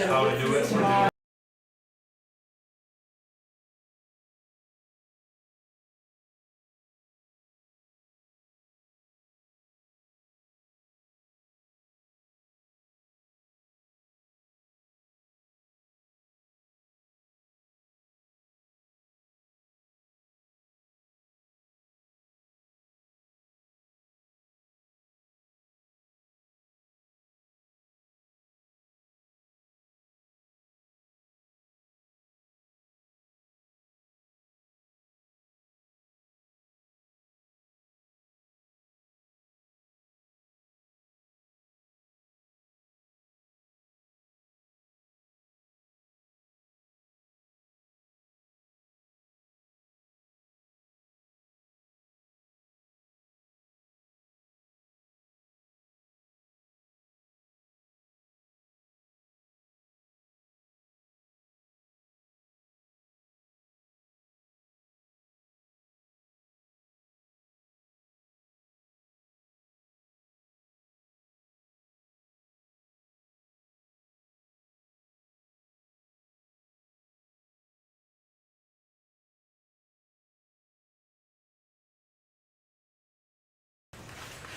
how to do it.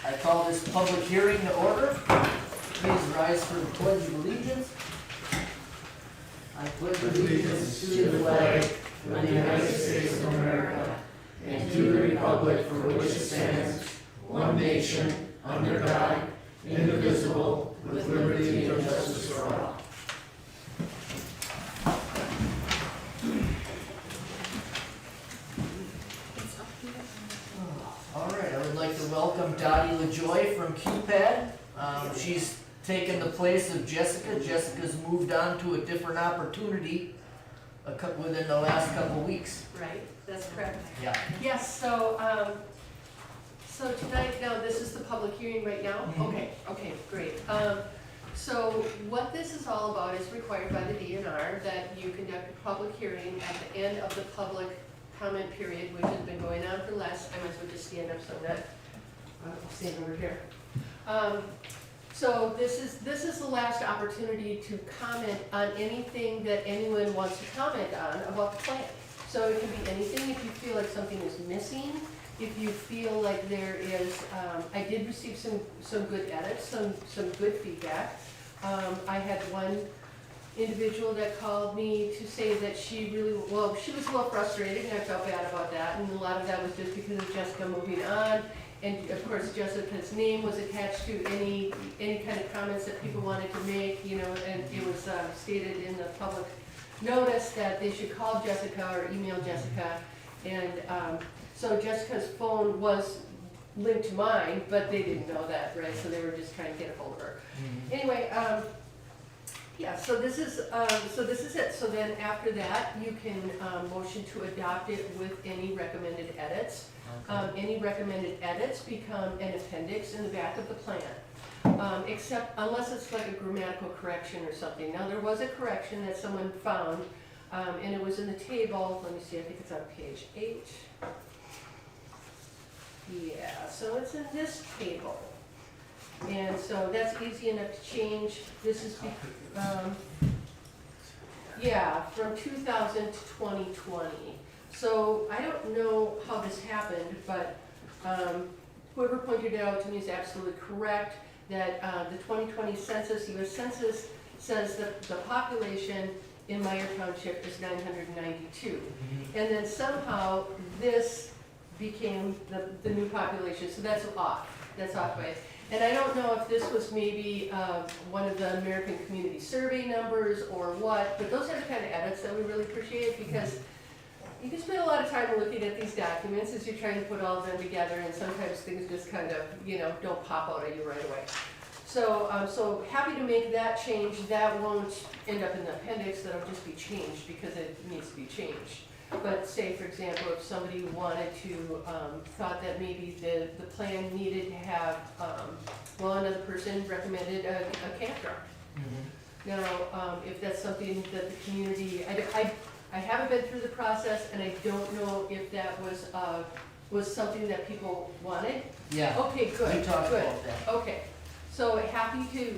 I call this public hearing to order. Please rise for the pledge of allegiance. I pledge allegiance to the flag of the United States of America and to the republic for which it stands, one nation, under God, indivisible, with liberty and justice for all. All right, I would like to welcome Dottie LaJoy from QPAD. She's taken the place of Jessica. Jessica's moved on to a different opportunity within the last couple weeks. Right, that's correct. Yeah. Yes, so tonight, now this is the public hearing right now? Okay, great. So what this is all about is required by the DNR that you conduct a public hearing at the end of the public comment period, which has been going on for less. I might as well just stand up so that I'll stand over here. So this is the last opportunity to comment on anything that anyone wants to comment on about the plan. So it can be anything. If you feel like something is missing, if you feel like there is, I did receive some good edits, some good feedback. I had one individual that called me to say that she was a little frustrated, and I felt bad about that, and a lot of that was just because of Jessica moving on, and of course Jessica's name was attached to any kind of comments that people wanted to make, you know, and it was stated in the public notice that they should call Jessica or email Jessica, and so Jessica's phone was linked to mine, but they didn't know that, right, so they were just trying to get a hold of her. Anyway, yeah, so this is it. So then after that, you can motion to adopt it with any recommended edits. Okay. Any recommended edits become an appendix in the back of the plan, except unless it's like a grammatical correction or something. Now there was a correction that someone found, and it was in the table. Let me see. I think it's on page 8. Yeah, so it's in this table. And so that's easy enough to change. This is, from 2000 to 2020. So I don't know how this happened, but whoever pointed it out to me is absolutely correct that the 2020 census, U.S. Census, says that the population in Meyer Township is 992. And then somehow this became the new population, so that's off. That's off by it. And I don't know if this was maybe one of the American Community Survey numbers or what, but those are the kind of edits that we really appreciate, because you can spend a lot of time looking at these documents as you're trying to put all of them together, and sometimes things just kind of, you know, don't pop out at you right away. So, so happy to make that change. That won't end up in the appendix. That'll just be changed because it needs to be changed. But say, for example, if somebody wanted to, thought that maybe the plan needed to have, another person recommended a campground. Now, if that's something that the community, I haven't been through the process, and I don't know if that was something that people wanted. Yeah. Okay, good. We talked good. about that. Okay. So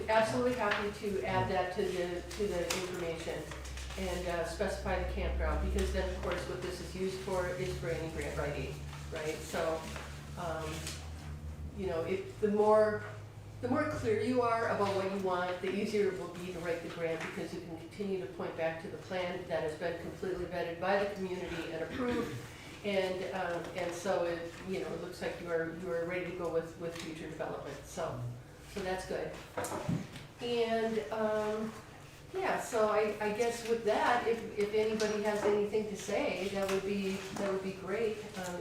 absolutely happy to add that to the information and specify the campground, because then of course what this is used for is for any grant writing, right? So, you know, the more clear you are about what you want, the easier it will be to write the grant, because you can continue to point back to the plan that has been completely vetted by the community and approved. And so it, you know, it looks like you are ready to go with future development, so that's good. And, yeah, so I guess with that, if anybody has anything to say, that would be great.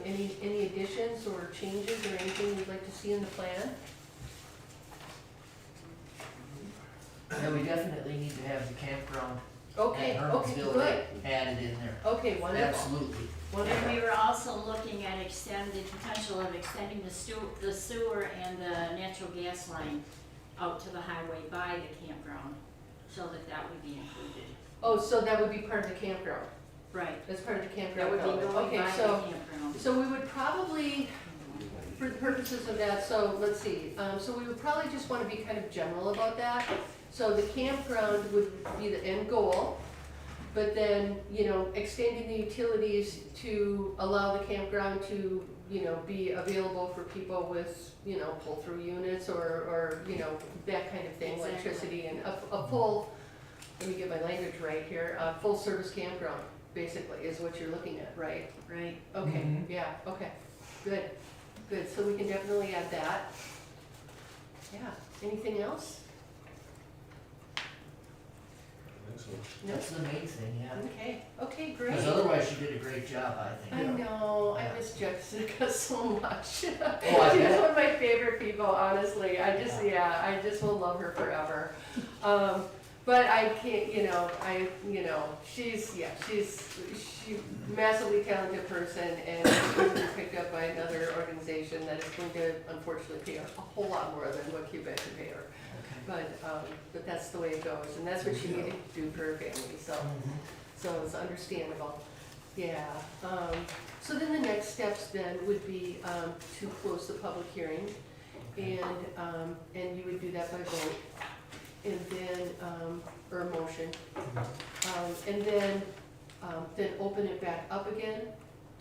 Any additions or changes or anything you'd like to see in the plan? Yeah, we definitely need to have the campground Okay, at okay, Hermansville good. added in there. Okay, wonderful. Absolutely. Wonderful. And we were also looking at the potential of extending the sewer and the natural gas line out to the highway by the campground, so that would be included. Oh, so that would be part of the campground? Right. That's part of the That campground? would be element. going Okay, by the so campground. So we would probably, for the purposes of that, so let's see, so we would probably just wanna be kind of general about that. So the campground would be the end goal, but then, you know, extending the utilities to allow the campground to, you know, be available for people with, you know, pull-through units or, you know, that kind of thing, Exactly. electricity and a full, let me get my language right here, a full-service campground, basically, is what you're looking at, right? Right. Okay, Mhm. yeah, okay, good, so we can definitely add that. Yeah, anything else? No? That's the main thing, yeah. Okay, great. Because otherwise you did a great job, I I think. know, I miss Jessica so much. Oh, I She's bet. one of my favorite people, honestly, I just will love her forever. But I can't, she's massively talented person, and she's going to be picked up by another organization that is going to unfortunately pay her a whole lot more than what Quebec can pay her. Okay. But that's the way it goes, and that's what she needed to do for her family, so it's understandable. Yeah, so then the next steps then would be, to close the public hearing, and you would do that by vote, and then, or a motion. And then open it back up again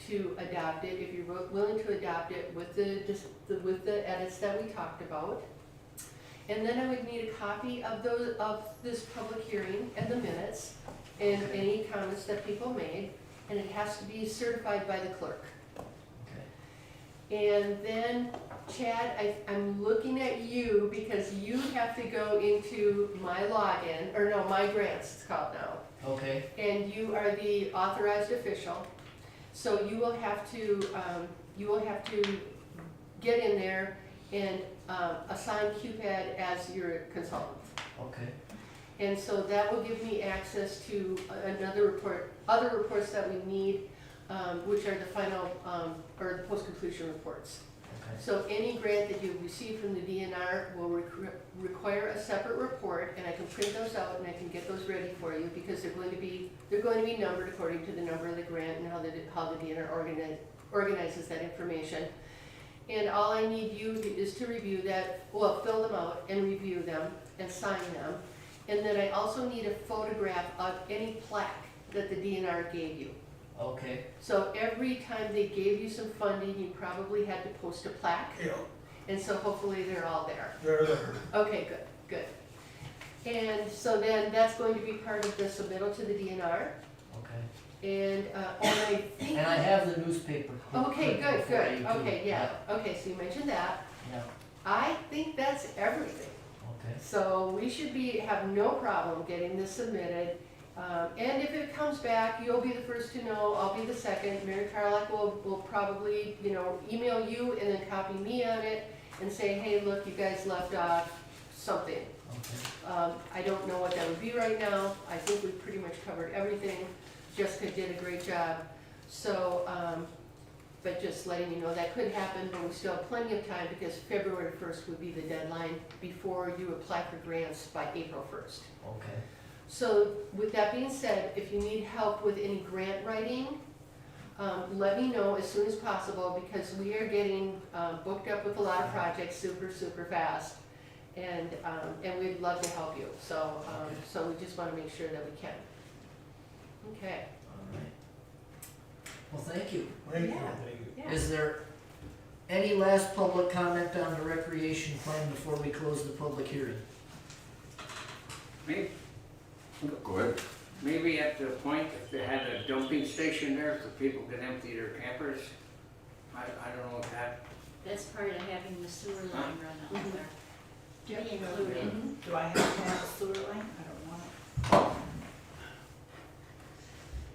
to adopt it, if you're willing to adopt it with the edits that we talked about. And then I would need a copy of this public hearing and the minutes, and any comments that people made, and it has to be certified by the clerk. Okay. And then, Chad, I'm looking at you, because you have to go into my login, or no, my grants it's called now. Okay. And you are the authorized official, so you will have to get in there and assign QPAD as your consultant. Okay. And so that will give me access to other reports that we need, which are the final, or the post-completion reports. Okay. So any grant that you receive from the DNR will require a separate report, and I can print those out and I can get those ready for you, because they're going to be numbered according to the number of the grant and how the DNR organizes that information. And all I need you is to review that, well, fill them out and review them and sign them. And then I also need a photograph of any plaque that the DNR gave you. Okay. So every time they gave you some funding, you probably had to post a plaque. Yeah, And so hopefully they're all there. they're there. Okay, good. And so then that's going to be part of the submittal to the DNR. Okay. And I think. And I have the newspaper. Okay, clip for you, good. too. Okay, yeah. Okay, so you mentioned that. Yeah. I think that's everything. Okay. So we should have no problem getting this submitted. And if it comes back, you'll be the first to know, I'll be the second. Mary Carlock will probably, email you and then copy me on it and say, hey, look, you guys left off something. Okay. I don't know what that would be right now. I think we've pretty much covered everything. Jessica did a great job. So, but just letting you know that could happen, but we still have plenty of time, because February 1st would be the deadline before you apply for grants by April 1st. Okay. So with that being said, if you need help with any grant writing, let me know as soon as possible, because we are getting booked up with a lot of projects super fast. and we'd love to help you, so, so we just wanna make sure that we can. Okay. All right. Well, thank you. Thank you. Yeah. Yeah. Is there any last public comment on the recreation plan before we close the public hearing? Maybe, Go ahead. maybe at the point, if they had a dumping station there, so people could empty their campers, I don't know if that, That's part of having the sewer line run out Mhm. there. Yep. Be included. Do I have to have a sewer line? I don't want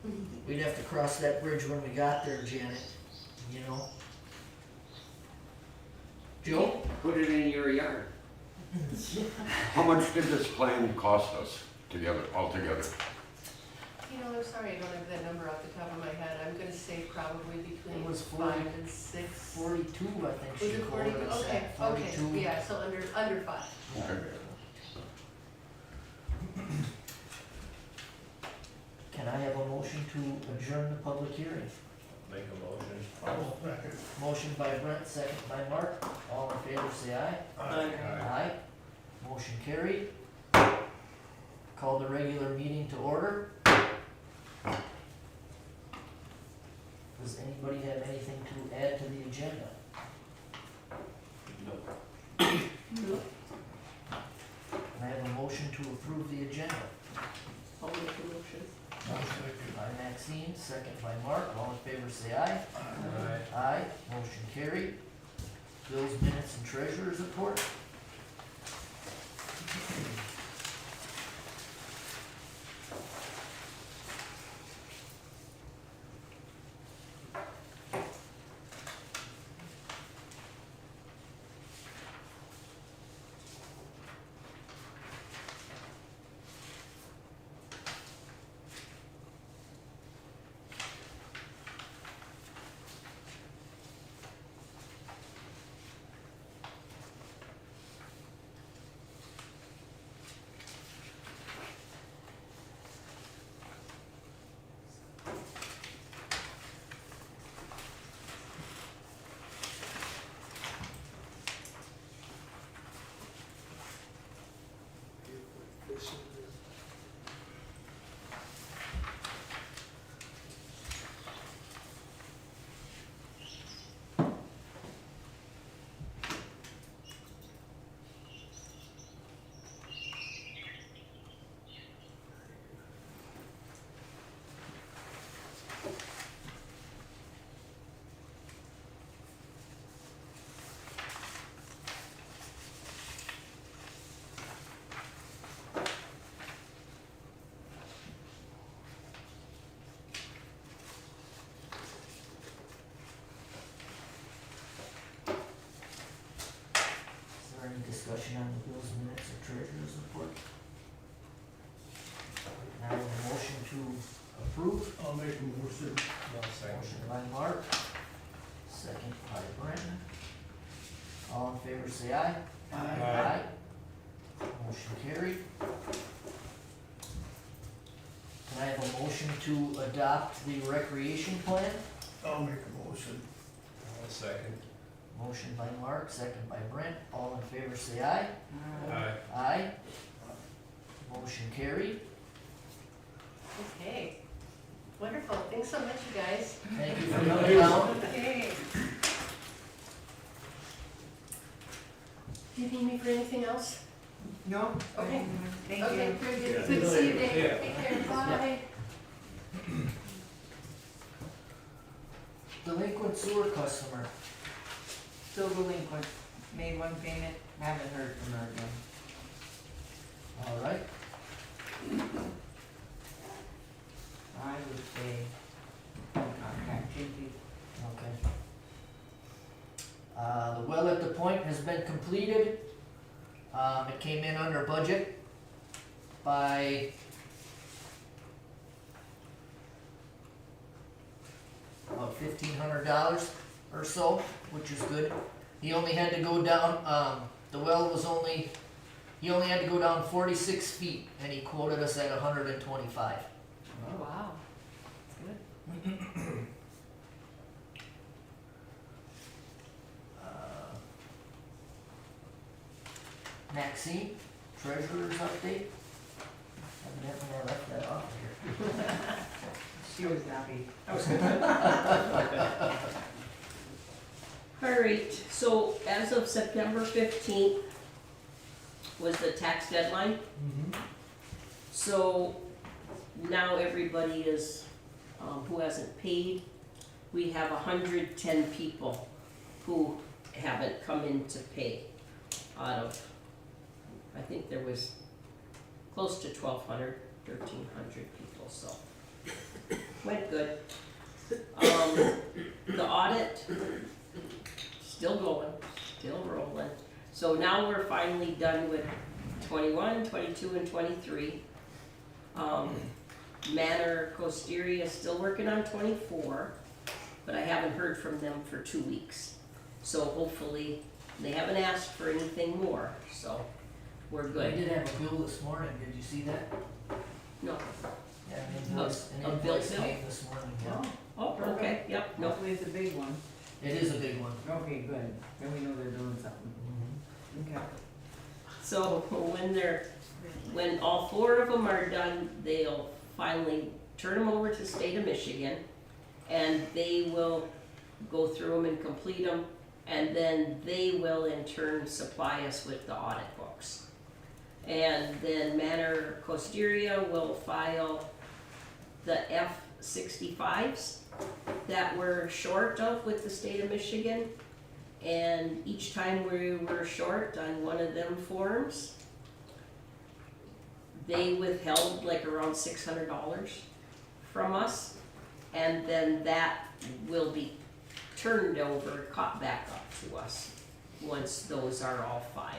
it. We'd have to cross that bridge when we got there, Janet, you know? Joe? put it in your yard. How much did this plan cost us together, altogether? You know, I'm sorry, I don't have that number off the top of my head, I'm gonna say probably between It was 5 and 6. 42, I think Was she it 40? quoted us Okay, at, 42. okay, yeah, so under 5. Okay. Can I have a motion to adjourn the public hearing? Make a motion. I'll second. Motion by Brent, second by Mark, all in favor say aye. Aye. Motion carried. Call the regular meeting to order. Does anybody have anything to add to the agenda? Can I have a motion to approve the agenda? I'll make a motion. By Maxine, second by Mark, all in favor say aye. Aye. Aye, motion carried. Bills, minutes, and treasurer's report. Is there any discussion on the bills, minutes, or treasurer's report? Now, a motion to approve. I'll make a motion. No second. Motion by Mark, second by Brent. All in favor say aye. Aye. Motion carried. Can I have a motion to adopt the recreation plan? I'll make a motion. I'll second. Motion by Mark, second by Brent. All in favor say aye. Aye. Aye. Motion carried. Okay. Wonderful, thanks so much, you guys. Thank you for coming down. Okay. Do you need me for anything else? No? Okay. Thank Okay, you. very good. Good to see you, Dave. Yeah. Take care, bye. Delinquent sewer customer. Still delinquent. Made one payment, haven't heard from her again. All right. I would say contact Chiefy. Okay. The well at the point has been completed. It came in under budget by about $1,500 or so, which is good. He only had to go down, the well was only, he only had to go down 46 feet, and he quoted us at 125. Oh, wow. That's good. Maxine, treasurer's update. Evidently I left that off here. She was happy. All right, so as of September 15th was the tax deadline. So now everybody is, who hasn't paid, we have 110 people who haven't come in to pay out of, I think there was close to 1,200, 1,300 people, so went good. The audit, still going, still rolling. So now we're finally done with 21, 22, and 23. Manor Costeria is still working on 24, but I haven't heard from them for 2 weeks. So hopefully, they haven't asked for anything more, so we're I good. did have a bill this morning, did you see that? No, Yeah, an invoice A bill? came this morning, yeah. oh, okay, yep, no, Hopefully it's a big one. It is a big one. Okay, good. Then we know they're doing something. Okay. so when all 4 of them are done, they'll finally turn them over to state of Michigan, and they will go through them and complete them, and then they will in turn supply us with the audit books. And then Manor Costeria will file the F-65s that we're short of with the state of Michigan. And each time we were short on one of them forms, they withheld like around $600 from us. And then that will be turned over, caught back up to us once those are all filed.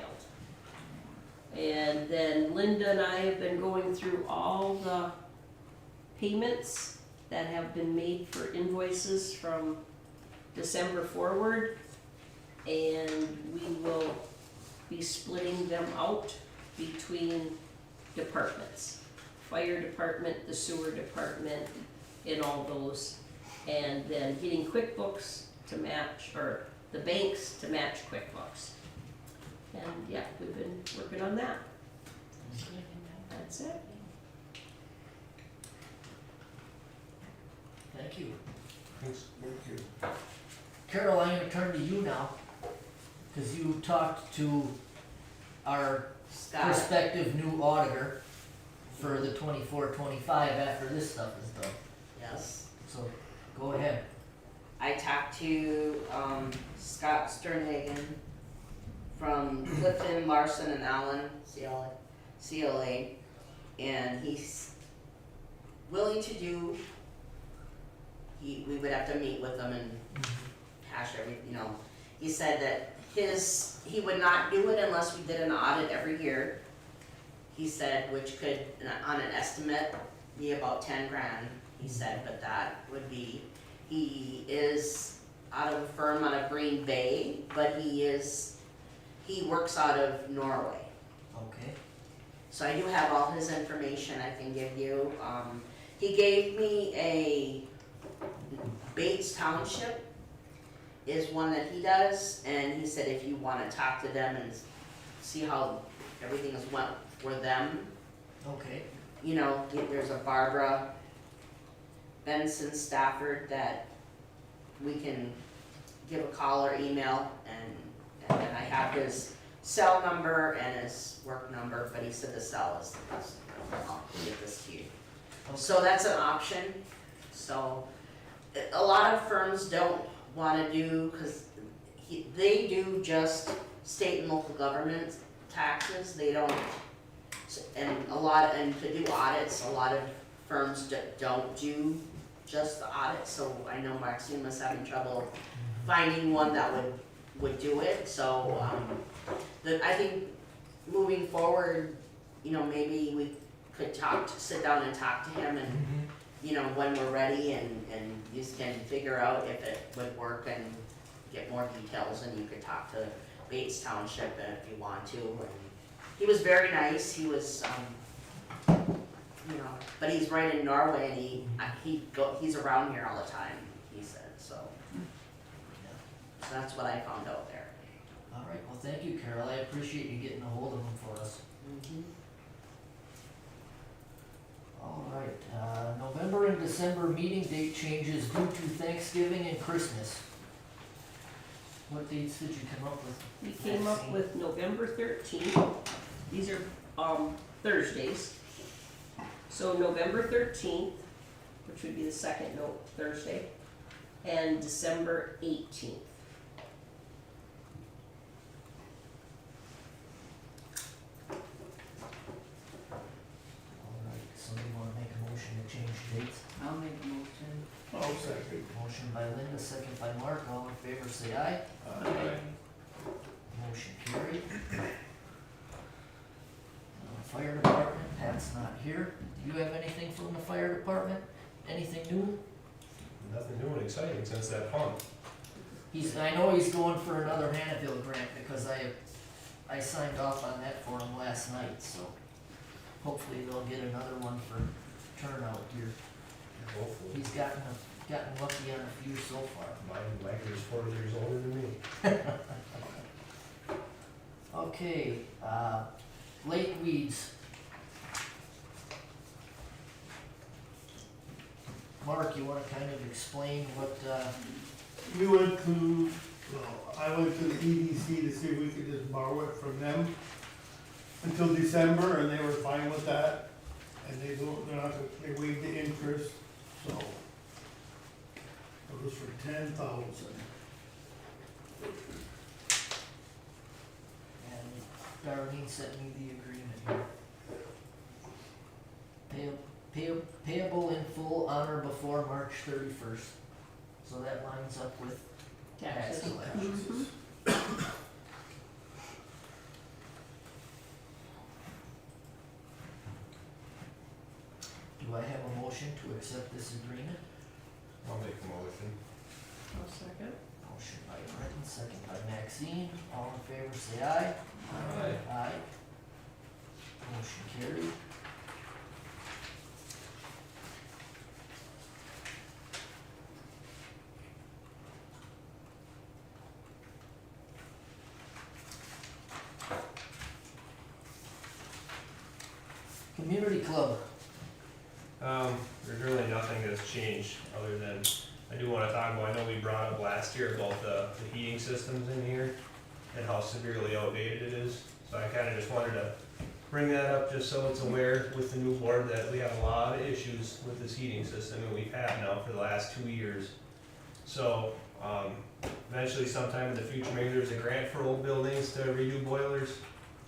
And then Linda and I have been going through all the payments that have been made for invoices from December forward. And we will be splitting them out between departments. Fire department, the sewer department, and all those. And then getting QuickBooks to match, or the banks to match QuickBooks. And yeah, we've been working on that. That's it. Thank you. Thanks, thank you. Carol, I'm gonna turn to you now, cause you talked to our Scott, prospective new auditor for the 24-25 after this stuff is done. yes. So, go ahead. I talked to, Scott Sternhagen from Clifton, Larson and Allen, CLA, and he's willing to do, we would have to meet with him and hash he said that he would not do it unless we did an audit every year. He said, which could, on an estimate, be about 10 grand, he said, but that would be, he is out of a firm out of Green Bay, but he works out of Norway. Okay. So I do have all his information I can give you. He gave me a Bates Township is one that he does, and he said if you wanna talk to them and see how everything has went for them, Okay. there's a Barbara Benson Stafford that we can give a call or email, and then I have his cell number and his work number, but he said the cell is the best. I'll get this to you. So that's an option. So a lot of firms don't wanna do, cause they do just state and local government taxes, they don't, and to do audits, a lot of firms don't do just the audit, so I know Maxine was having trouble finding one that would do it, so, I think moving forward, maybe we could sit down and talk to him and, when we're ready and you can figure out if it would work and get more details, and you could talk to Bates Township if you want to, and he was very nice, he was, but he's right in Norway, and he's around here all the time, he said, so. So that's what I found out there. All right, well, thank you, Carol, I appreciate you getting a hold of them for us. All right, November and December meeting date changes due to Thanksgiving and Christmas. What dates did you come up with? We came up with November 13th. These are Thursdays. So November 13th, which would be the second Thursday, and December 18th. All right, somebody wanna make a motion to change dates? I'll make a motion. I'll second. Motion by Linda, second by Mark, all in favor say aye. Aye. Motion carried. Fire department, Pat's not here. Do you have anything from the fire department? Anything new? Nothing new and exciting since that pump. I know he's going for another Hannaford grant because I signed off on that for him last night, so hopefully they'll get another one for turnout here. Hopefully. He's gotten lucky on a few so far. Mike is 40 years older than me. Okay, lake weeds. Mark, you wanna kind of explain what, We went to, well, I went to the EDC to see if we could just borrow it from them until December, and they were fine with that. And they waived the interest, so it was for 10,000. and Darlene sent me the agreement here. Payable in full on or before March 31st. So that lines up with tax Taxes. collections. Do I have a motion to accept this agreement? I'll make a motion. I'll second. Motion by Britton, second by Maxine. All in favor say aye. Aye. Aye. Motion carried. Community club. There's really nothing that's changed other than, I do wanna talk about, I know we brought up last year about the heating systems in here and how severely outdated it is. So I kinda just wanted to bring that up just so it's aware with the new board that we have a lot of issues with this heating system and we've had now for the last 2 years. So, eventually sometime in the future, maybe there's a grant for old buildings to redo boilers.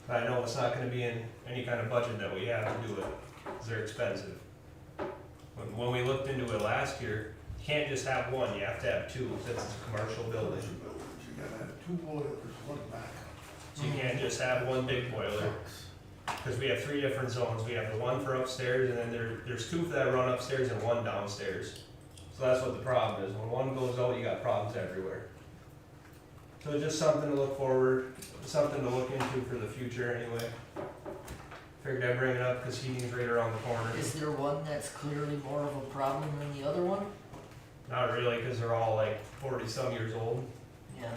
But I know it's not gonna be in any kind of budget that we have to do it, cause they're expensive. When we looked into it last year, you can't just have one, you have to have two, since it's a commercial building. You gotta have 2 boilers, 1 backup. So you can't just have one big boiler, cause we have 3 different zones, we have the one for upstairs, and then there's 2 that run upstairs and 1 downstairs. So that's what the problem is, when one goes out, you got problems everywhere. So just something to look forward, something to look into for the future anyway. Figured I'd bring it up because heating's right around the corner. Is there one that's clearly more of a problem than the other one? Not really, because they're all like 40-some years old. Yeah.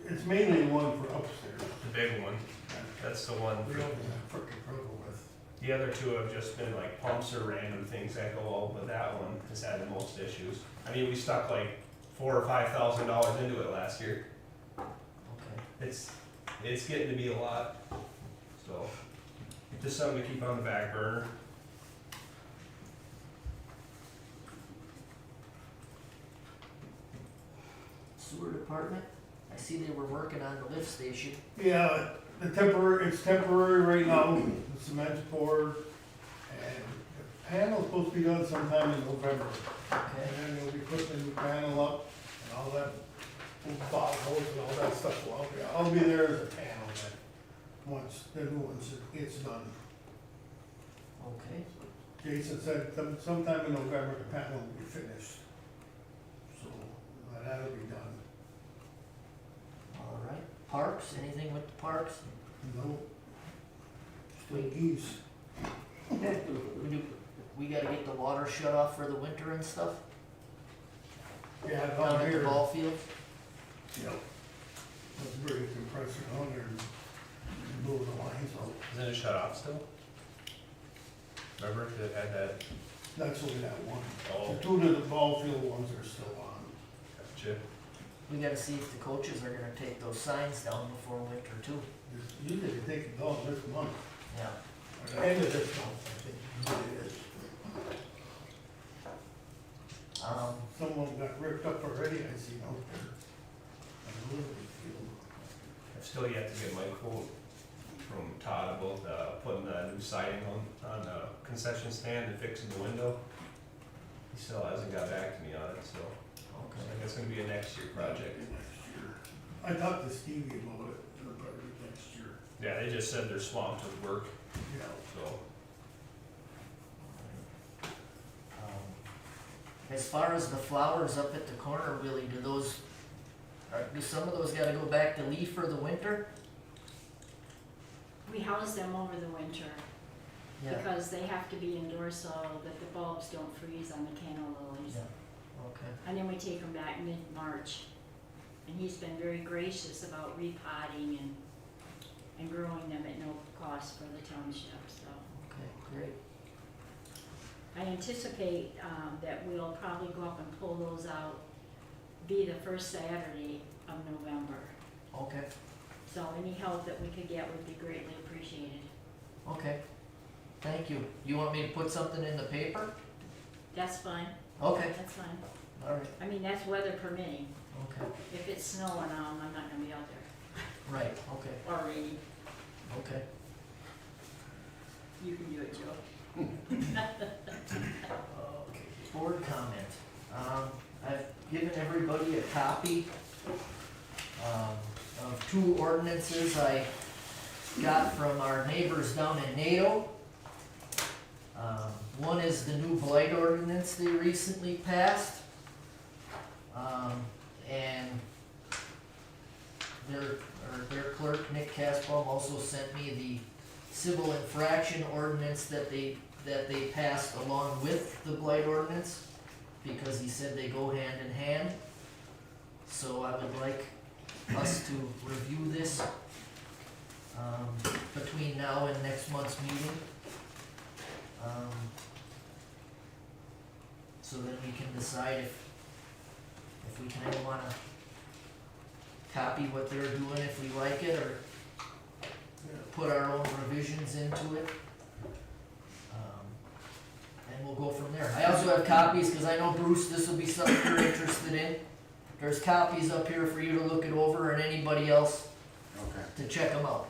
It's mainly one for upstairs. The big one, that's the one. We don't have frickin' trouble with. The other 2 have just been like pumps or random things that go out, but that one has had the most issues. I mean, we stuck like $4,000 or $5,000 into it last year. Okay. It's getting to be a lot, so just something to keep on the back burner. Sewer department, I see they were working on the lift station. Yeah, it's temporary right now, the cement's poured, and the panel's supposed to be done sometime in November. Okay. And then they'll be putting the new panel up, and all that, bottles and all that stuff, well, I'll be there as a panel then, once the new one's, it's done. Okay. Jason said sometime in November, the panel will be finished. So, that'll be done. All right. Parks, anything with the parks? No, still geese. We gotta get the water shut off for the winter and stuff? Yeah, Down down at the here, ball field? Yep. Let's bring a compressor on there and blow the lines out. Isn't it shut off still? Remember, it had that, That's only that one. oh, The two of the ball field ones are still on. gotcha. We gotta see if the coaches are gonna take those signs down before winter too. Usually they take it down this month. Yeah. End of this month, I think, it is. Some of them got ripped up already, I see out there. On the Liberty Field. I've still yet to get my quote from Todd about putting the new siding on the concession stand and fixing the window. He still hasn't got back to me on it, so I Okay. think it's gonna be a next year project. Next year. I talked to Stevie about it, it'll probably be next year. Yeah, they just said they're swamped with work, Yeah. so. As far as the flowers up at the corner, Willie, do some of those gotta go back to leaf for the winter? We house them over the winter Yeah, because they have to be indoors so that the bulbs don't freeze on the canna lilies. yeah, okay. And then we take them back mid-March. And he's been very gracious about repotting and growing them at no cost for the township, so. Okay, great. I anticipate that we'll probably go up and pull those out, be the first Saturday of November. Okay, So any help that we could get would be greatly appreciated. okay. Thank you. You want me to put something in the paper? That's fine, Okay, that's fine. all right, I mean, that's weather permitting. okay. If it's snowing, I'm not gonna be out there, Right, okay, or raining. okay. You can do it, Joe. Okay, board comment. I've given everybody a copy of two ordinances I got from our neighbors down in NATO. One is the new blight ordinance they recently passed. And their clerk, Nick Casbaum, also sent me the civil infraction ordinance that they passed along with the blight ordinance, because he said they go hand in hand. So I would like us to review this, between now and next month's meeting. So then we can decide if we kinda wanna copy what they're doing, if we like it, or put our own revisions into it. And we'll go from there. I also have copies, cause I know Bruce, this will be something you're interested in. There's copies up here for you to look it over, and anybody else Okay. to check them out.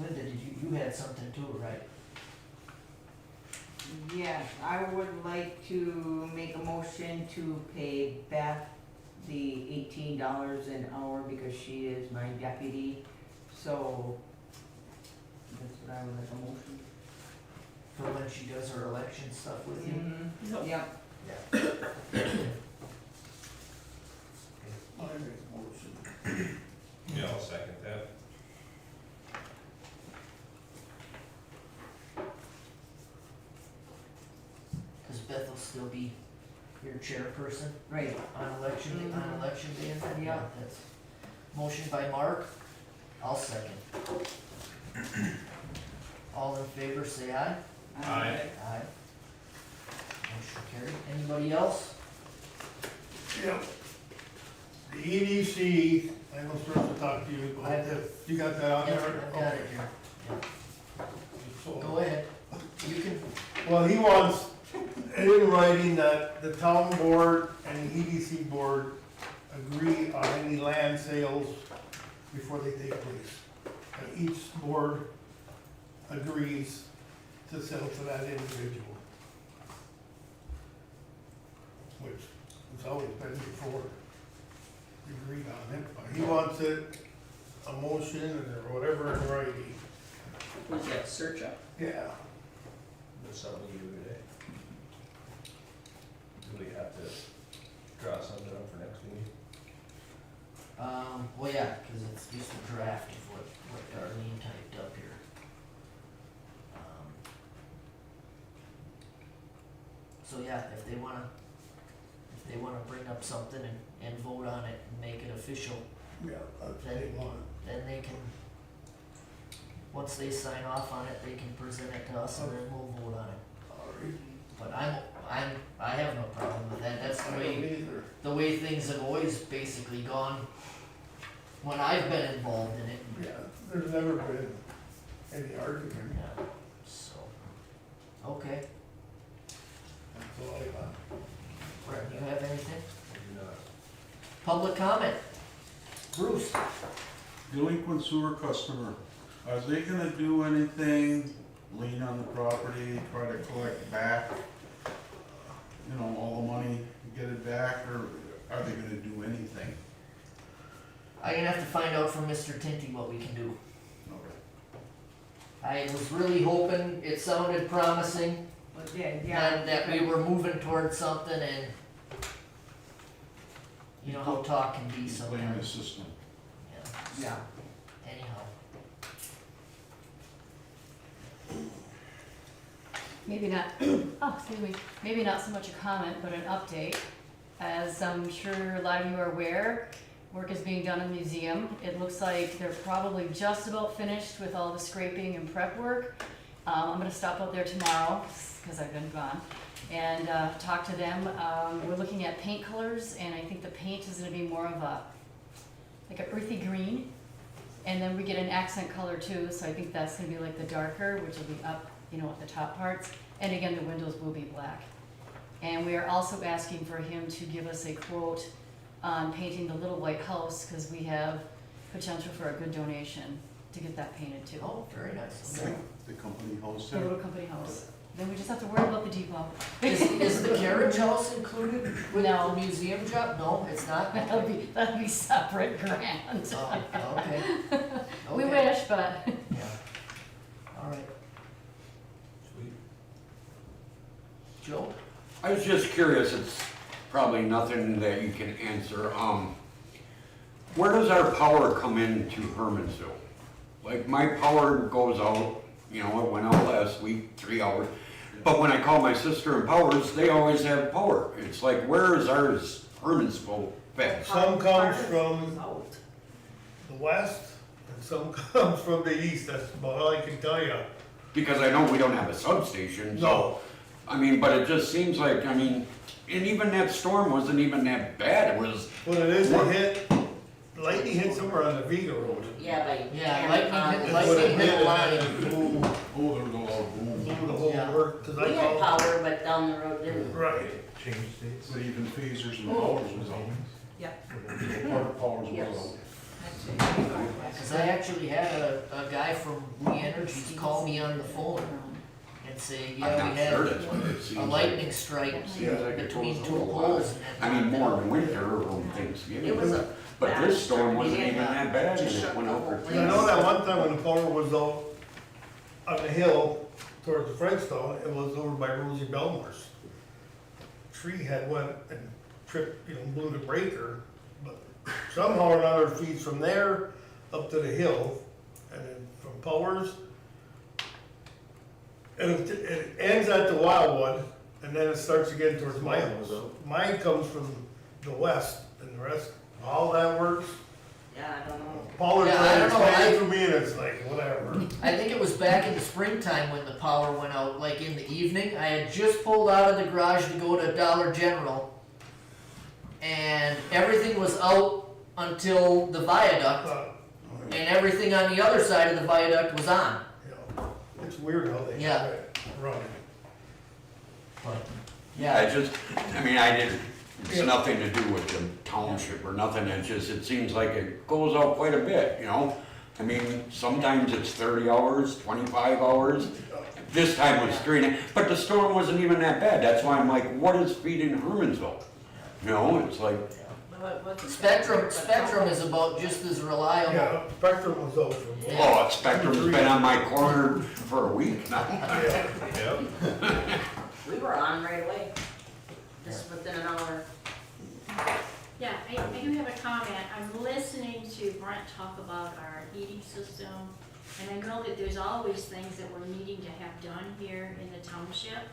Linda, you had something too, right? Yes, I would like to make a motion to pay Beth the $18 an hour because she is my deputy. So that's what I would like a motion. For when she does her election stuff with you? Mm-hmm. Yep. Yeah. I make a motion. Yeah, I'll second that. Cause Beth will still be your chairperson Right. on election day, and then, Yeah. that's motion by Mark, I'll second. All in favor, say aye. Aye. Aye. Motion carried. Anybody else? Yep. The EDC, I was supposed to talk to you about that, you got that on Yep, there? I've got it here. Yep. So- Go ahead. You can, Well, he wants it in writing that the town board and the EDC board agree on any land sales before they take place. That each board agrees to sell to that individual. Which has always been before agreed on it, but he wants it, a motion or whatever in writing. Was that search up? Yeah. That's something you do today. Do we have to draw something up for next meeting? well, yeah, cause it's just a draft of what Darlene typed up here. So yeah, if they wanna if they wanna bring up something and vote on it and make it official, Yeah, that's what they want. then they can, once they sign off on it, they can present it to us and then we'll vote on it. Alright. But I have no problem with that, that's I the don't way, either. the way things have always basically gone when I've been involved in it. Yeah, there's never been any argument. Yeah, so, okay. That's all I got. Brett, you have anything? I do not. Public comment? Bruce? Delinquent sewer customer, are they gonna do anything, lien on the property, try to collect back, you know, all the money, get it back, or are they gonna do anything? I'm gonna have to find out from Mr. Tinty what we can do. Okay. I was really hoping, it sounded promising, But yeah, that we were moving towards something and you know how talk can be Blame the sometimes. system. Yeah, yeah. anyhow. Maybe not, oh, excuse me, maybe not so much a comment, but an update. As I'm sure a lot of you are aware, work is being done in the museum. It looks like they're probably just about finished with all the scraping and prep work. I'm gonna stop out there tomorrow, because I've been gone, and talk to them. We're looking at paint colors, and I think the paint is gonna be more of a, like an earthy green. And then we get an accent color too, so I think that's gonna be like the darker, which will be up, you know, at the top parts. And again, the windows will be black. And we are also asking for him to give us a quote on painting the little white house, because we have potential for a good donation to get that painted too. Oh, very nice. Okay, the company hosts The it. little company house. Then we just have to worry about the depot. Is the carriage house included with No. the museum job? No, it's not? That'll be separate grant. Oh, okay. We Okay. wish, but Yeah. All right. Sweet. Joe? I was just curious, it's probably nothing that you can answer. Where does our power come into Hermansville? Like, my power goes out, you know, it went out last week, 3 hours. But when I call my sister and Powers, they always have power. It's like, where is ours, Hermansville, fed? Some comes from the west, and some comes from the east, that's about all I can tell you. Because I know we don't have a substation, so. No. I mean, but it just seems like, I mean, and even that storm wasn't even that bad. It was, What it is, it hit, lightning hit somewhere on the Vega Road. Yeah, but. Yeah, lightning hit- That's what it lightning hit did, a and line. it blew, Oh, there was a lot of boom. blew the whole Yeah. work, cause We I had called. power, but down the road didn't. Right. Change states. But even phasers and powers was out. Yep. Part of powers was Yes. out. Because I actually had a guy from We Energies call me on the phone and say, I'm yeah, we not sure had that's what it seems a like. lightning strike Seems like it between goes two out a lot. poles. I mean, more in winter or Thanksgiving. It was a. But this storm wasn't bad even that bad and Just it shut went the over. whole And I know place. that one time when the power was out on the hill towards the Fredstone, it was over by Rosie Belmore's. Tree had went and tripped, you know, blew the breaker, but somehow or another it feeds from there up to the hill, and then from Powers. And it ends at the Wildwood, and then it starts again towards my house. Mine comes from the west, and the rest, all that works. Yeah, I don't know. Pollard Yeah, I tried to don't know, explain it to me, and it's like, whatever. I think it was back in the springtime when the power went out, like in the evening. I had just pulled out of the garage to go to Dollar General. And everything was out until the viaduct, and everything on the other side of the viaduct was on. Yeah, it's weird how they Yeah. have it running. But, Yeah, it just, I mean, I didn't, it's Yeah. nothing to do with the township or nothing. It just, it seems like it goes out quite a bit, you know? I mean, sometimes it's 30 hours, 25 hours. This time was 3, but the storm wasn't even that bad. That's why I'm like, what is feeding Hermansville? You know, it's like, Spectrum is about just as reliable. Yeah, Spectrum was out for me. oh, Spectrum's been on my corner for a week now. Yeah. Yep. We were on right away, just within an hour. Yeah, I do have a comment. I'm listening to Brent talk about our heating system, and I know that there's always things that we're needing to have done here in the township.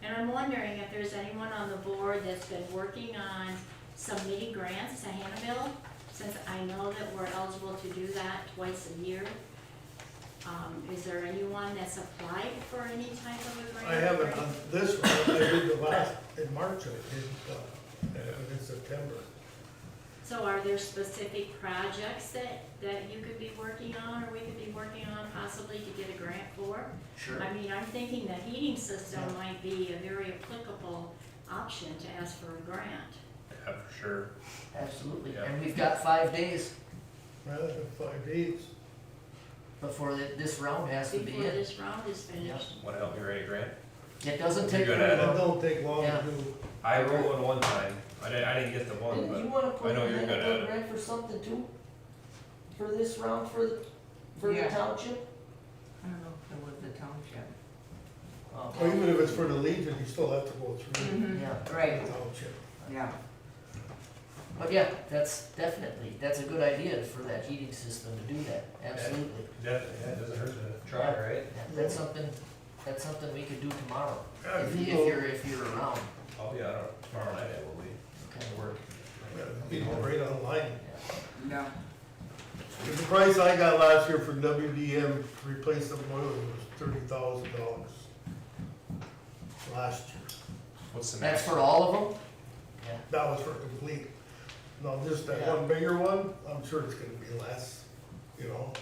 And I'm wondering if there's anyone on the board that's been working on submitting grants to Hannahville, since I know that we're eligible to do that twice a year. Is there anyone that's applied for any type of a grant? I haven't on this one, I did the last, in March, I did, in September. So are there specific projects that you could be working on, or we could be working on possibly to get a grant for? Sure. I mean, I'm thinking the heating system might be a very applicable option to ask for a grant. Yeah, for sure. Absolutely, Yeah. and we've got 5 days Rather than 5 days. before this round has to be Before in. this round is finished. Wanna help me write a grant? It doesn't take You're good very at It long. don't take long Yeah. to do. I wrote one time. I didn't get the one, Didn't you but wanna put I know in you're good a at it. grant for something too? For this round, for the Yeah. township? I don't know if it was the township. Or even if it's for the Legion, you still have to go through Mhm. Yeah, the Right, township. yeah. but yeah, that's a good idea for that heating system to do that, absolutely. definitely, yeah, it doesn't hurt to try, right? Yeah, That's something we could do tomorrow, Yeah, if you if you're around. I'll be out tomorrow night, I will be. Okay. Work. be right online. Yeah. The price I got last year for WDM to replace the boiler was $30,000 last year. What's the That's max? for all of them? Yeah. That was for complete. Now, just that Yeah. one bigger one, I'm sure it's gonna be less, you know?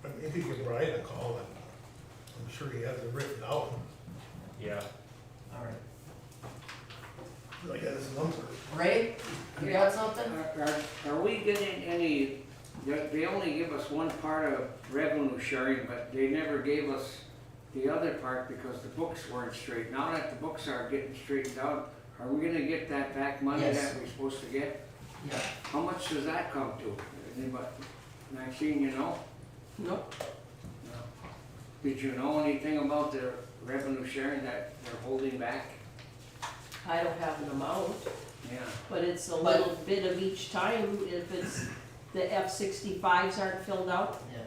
I mean, if you give Brian a call, and I'm sure he has it written out, Yeah. All right. I got his number. Ray, you got something? Are we getting any, they only give us one part of revenue sharing, but they never gave us the other part because the books weren't straight. Now that the books are getting straightened out, are we gonna get that back money Yes. that we're supposed to get? Yeah. How much does that come to? Anybody, Maxine, you know? Nope. No. Did you know anything about the revenue sharing that they're holding back? I don't have an amount, Yeah. but it's a little bit of each time, if it's, the F-65s aren't filled out, Yeah.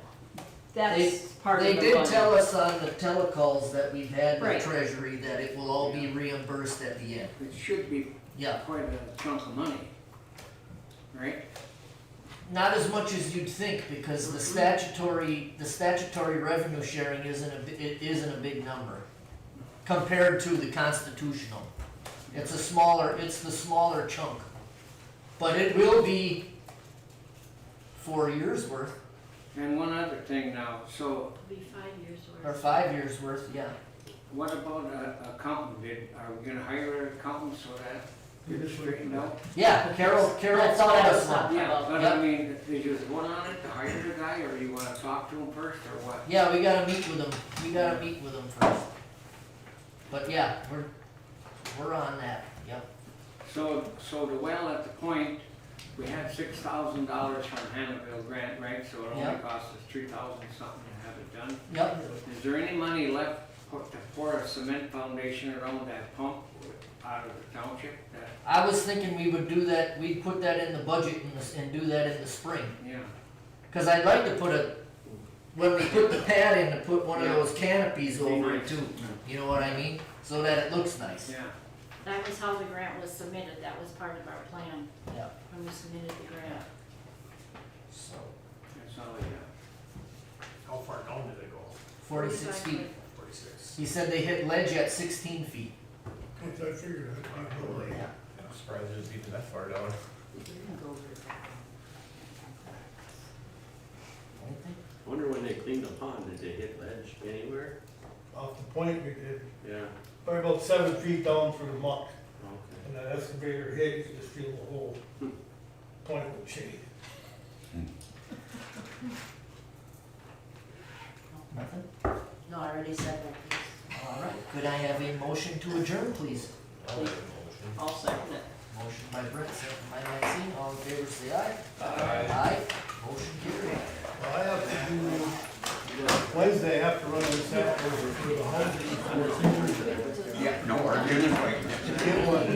that's part of the They money. did tell us on the telecalls that we've had with Right. Treasury that it will all be reimbursed at the end. It should be Yeah, quite a chunk of money, right? not as much as you'd think, because the statutory revenue sharing isn't a big number compared to the constitutional. It's the smaller chunk, but it will be 4 years worth, And one other thing now, so It'll be 5 years or worth. 5 years worth, yeah. what about a accountant? Are we gonna hire an accountant so that it's straightened out? Yeah, Carol That's found what I us was one. talking Yeah, about. but Yep. I mean, did you vote on it to hire the guy, or you wanna talk to him first, or what? Yeah, we gotta meet with them, first. But yeah, we're on that, yep. So the well at the point, we had $6,000 from Hannahville grant, right? So it only Yeah. cost us 3,000 something to have it done. Yep, Is there any money left to pour a cement foundation around that pump out of the township? That, I was thinking we would do that, we'd put that in the budget and do that in the spring. yeah, Cause I'd like to when we put the pad in, to put one of Yeah. those canopies over it nice. too, you know what I mean? So that it looks nice. yeah. That was how the grant was submitted, that was part of our plan Yeah, when we submitted the grant. so, That's all I got. How far down did it go? 46 feet. 46. He said they hit ledge at 16 feet. Which I figured I'd be lower. Yeah. I'm surprised it was even that far down. Anything? Wonder when they cleaned the pond, did they hit ledge anywhere? Off the point, we did, Yeah, probably about 7 feet down through the muck, okay. and that excavator hit, you could just feel the whole point would shake. Nothing? No, I already said that. All right, could I have a motion to adjourn, please? I'll make a motion. I'll second it. Motion by Brett, second by Maxine, all in favor say aye. Aye. Aye, motion carried. Well, I have to do, Wednesday, I have to run the samples for the housing. Yeah, no argument, right? To get one